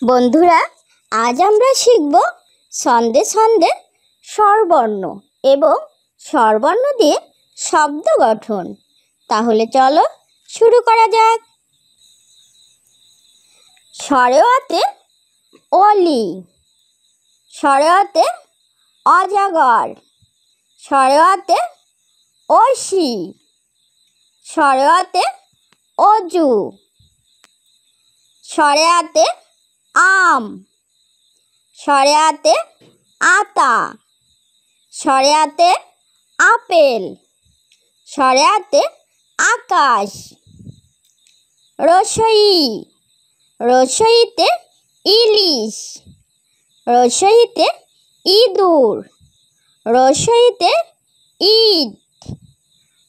বন্ধুরা, আজ আমরা শিখব ছন্দে ছন্দে স্বরবর্ণ এবং স্বরবর্ণ দিয়ে শব্দ গঠন। তাহলে চলো শুরু করা যাক। স্বরে অতে অলি, স্বরে অতে অজগর, স্বরে অতে অসি, স্বরে অতে অজু, স্বরে আতে আম, স্বরে আতে আতা, স্বরে আতে আপেল, স্বরে আতে আকাশ। রসই, রসইতে ইলিশ, রসইতে ইঁদুর, রসইতে ইট,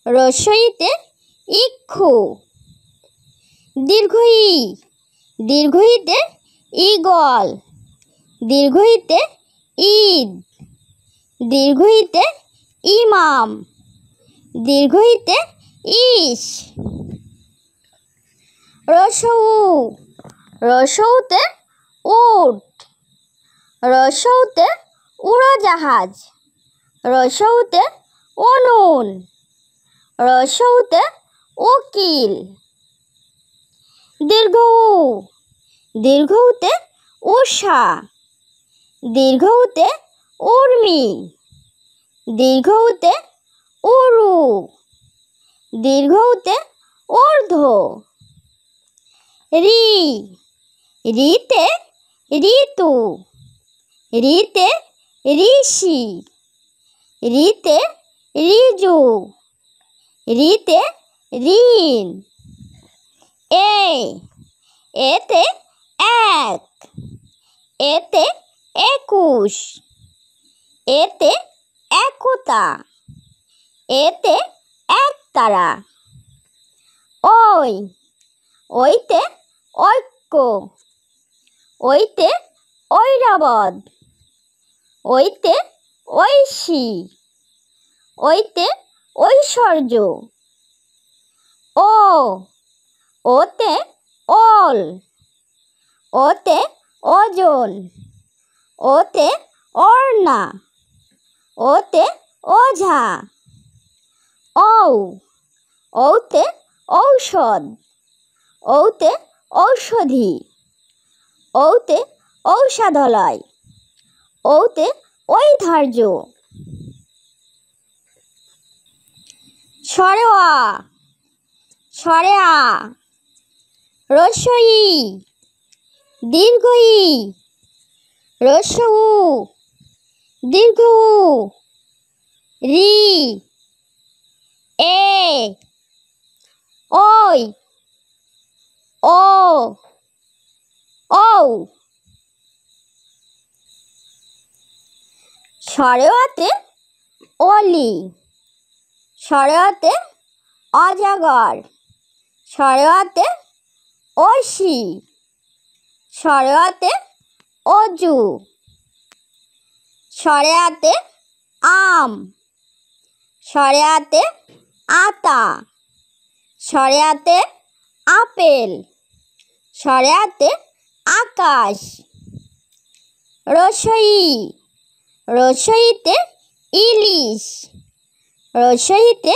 রসইতে ইক্ষু। দীর্ঘই, দীর্ঘইতে ঈগল, দীর্ঘইতে ঈদ, দীর্ঘইতে ইমাম, দীর্ঘইতে ইশ। রসৌ, রসৌতে উট, রসৌতে উড়োজাহাজ, রসৌতে উনুন, রসৌতে উকিল। দীর্ঘ, দীর্ঘউতে উষা, দীর্ঘউতে উর্মি, দীর্ঘউতে উরু, দীর্ঘউতে ঊর্ধ্ব। রি, রিতে ঋতু, রিতে ঋষি, রিতে ঋজু, রিতে ঋণ। এতে এক, এতে একুশ, এতে একতা, এতে একতারা। ওই, ওইতে ঐক্য, ওইতে ঐরাবত, ওইতে ঐশী, ওইতে ঐশ্বর্য। ও, ওতে ওল, ওতে ওজন, ওতে ওড়না, ওতে ওঝা। ঔ, ঔতে ঔষধ, ঔতে ঔষধি, ঔতে ঔষধালয়, ঔতে ঐধার্য। স্বরে অ, স্বরে আ। রস্বই, দীর্ঘই, রস্বউ, দীর্ঘ উ। রি, এ, ওই, ও, ঔ। স্বরে অতে অলি, স্বরে অতে অজগর, স্বরে অতে অসি, স্বরে অতে অজু, স্বরে আতে আম, স্বরে আতে আতা, স্বরে আতে আপেল, স্বরে আতে আকাশ। রসই, রসইতে ইলিশ, রসইতে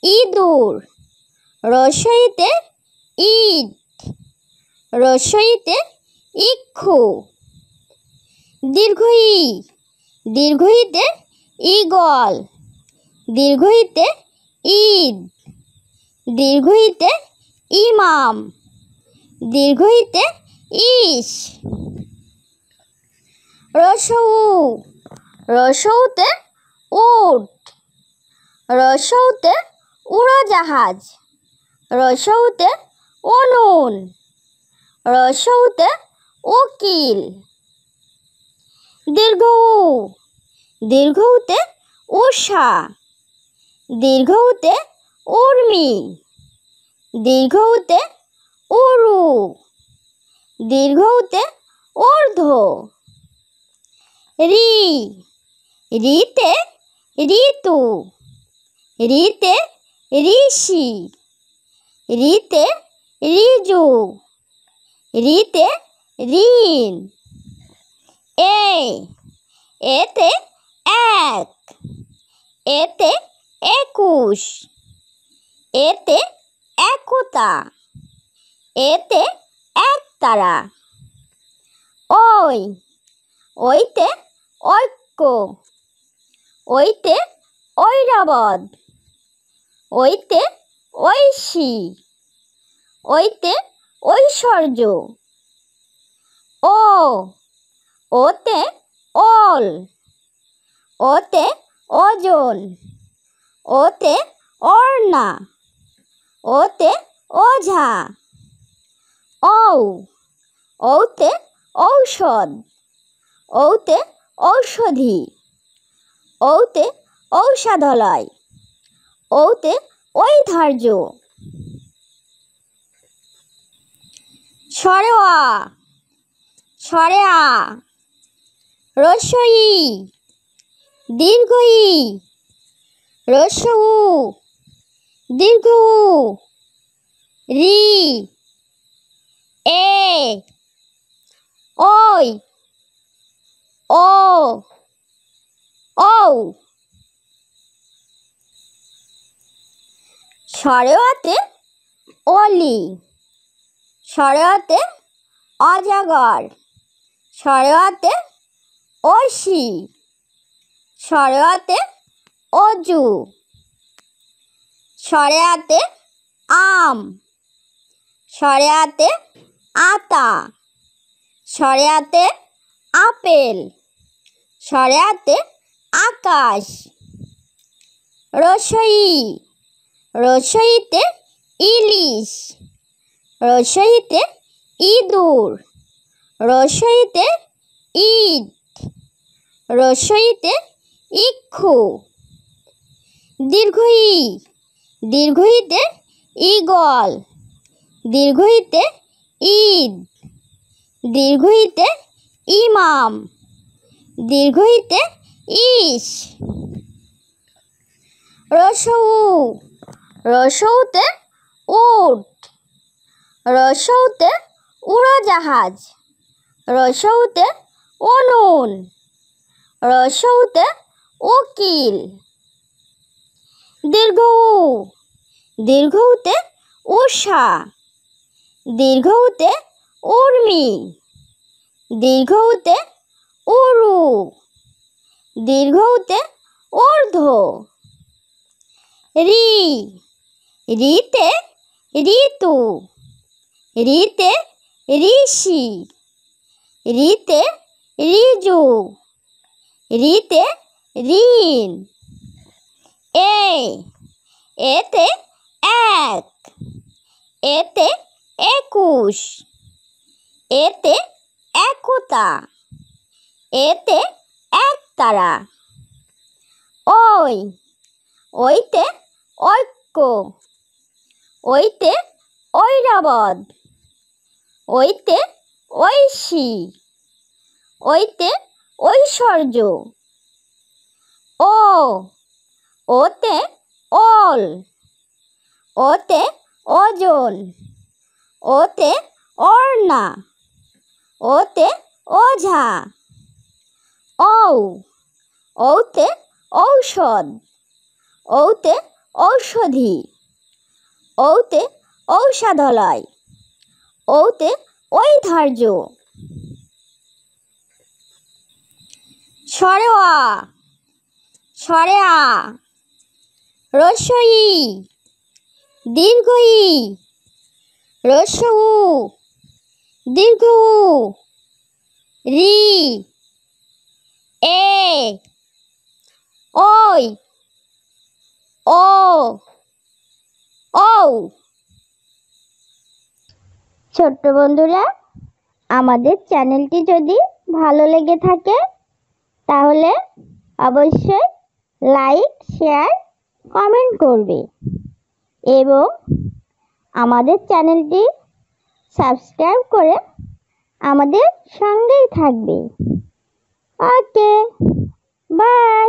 ইঁদুর, রসইতে ইট, রসইতে ইক্ষু। দীর্ঘই, দীর্ঘইতে ঈগল, দীর্ঘইতে ঈদ, দীর্ঘইতে ইমাম, দীর্ঘইতে ইশ। রসৌ, রসৌতে উট, রসৌতে উড়োজাহাজ, রসৌতে উনুন, রসৌতে উকিল। দীর্ঘ উ, দীর্ঘউতে উষা, দীর্ঘউতে উর্মি, দীর্ঘউতে উরু, দীর্ঘউতে ঊর্ধ্ব। রি, রিতে ঋতু, রিতে ঋষি, রিতে ঋজু, রিতে ঋণ। এতে এক, এতে ২১, এতে একতা, এতে একতারা। ওইতে ঐক্য, ওইতে ঐরাবত, ওইতে ঐশী, ওইতে ঐশ্বর্য। ওতে ওল, ওতে ওজন, ওতে ওড়না, ওতে ওঝা। ওতে ঔষধ, ওতে ঔষধি, ওতে ঔষধালয়, ওতে ঐধার্য। সরেওয়া, সরেয়া, রস্বই, দীর্ঘই, রস্বউ, দীর্ঘউ, রি, ওই, ও, ঔ। সরেওয়াতে অলি, সরেওয়াতে অজগর, সরেওয়াতে অসি, সরেওয়াতে অজু, সরেয়াতে আম, সরেয়াতে আতা, সরেয়াতে আপেল, সরেয়াতে আকাশ। রসই, রসইতে ইলিশ, রসইতে ইঁদুর, রসইতে ইট, রসইতে ইক্ষু। দীর্ঘই, দীর্ঘইতে ঈগল, দীর্ঘইতে ঈদ, দীর্ঘইতে ইমাম, দীর্ঘইতে ইশ। রসউ, রসউতে উট, রসউতে উড়োজাহাজ, রসউতে উনুন, রসউতে উকিল। দীর্ঘউ, দীর্ঘউতে উষা, দীর্ঘউতে উর্মি, দীর্ঘউতে উরু, দীর্ঘউতে ঊর্ধ্ব। রি, রিতে ঋতু, রিতে ঋষি, রিতে ঋজু, রিতে ঋণ। এতে এক, এতে ২১, এতে একতা, এতে একতারা। ওইতে ঐক্য, ওইতে ঐরাবত, ওইতে ঐশী, ওইতে ঐশ্বর্য। ওতে ওল, ওতে ওজন, ওতে ওড়না, ওতে ওঝা। ওতে ঔষধ, ওতে ঔষধি, ওতে ঔষধালয়, ওতে ঐধার্য। সরেওয়া, সরেয়া, রস্বই, দীর্ঘই, রস্বউ, দীর্ঘউ, রি, ওই, ও, ঔ। ছোট্ট বন্ধুরা, আমাদের চ্যানেলটি যদি ভালো লেগে থাকে তাহলে অবশ্যই লাইক, শেয়ার, কমেন্ট করবে এবং আমাদের চ্যানেলটি সাবস্ক্রাইব করে আমাদের সঙ্গেই থাকবে। ওকে, বাই।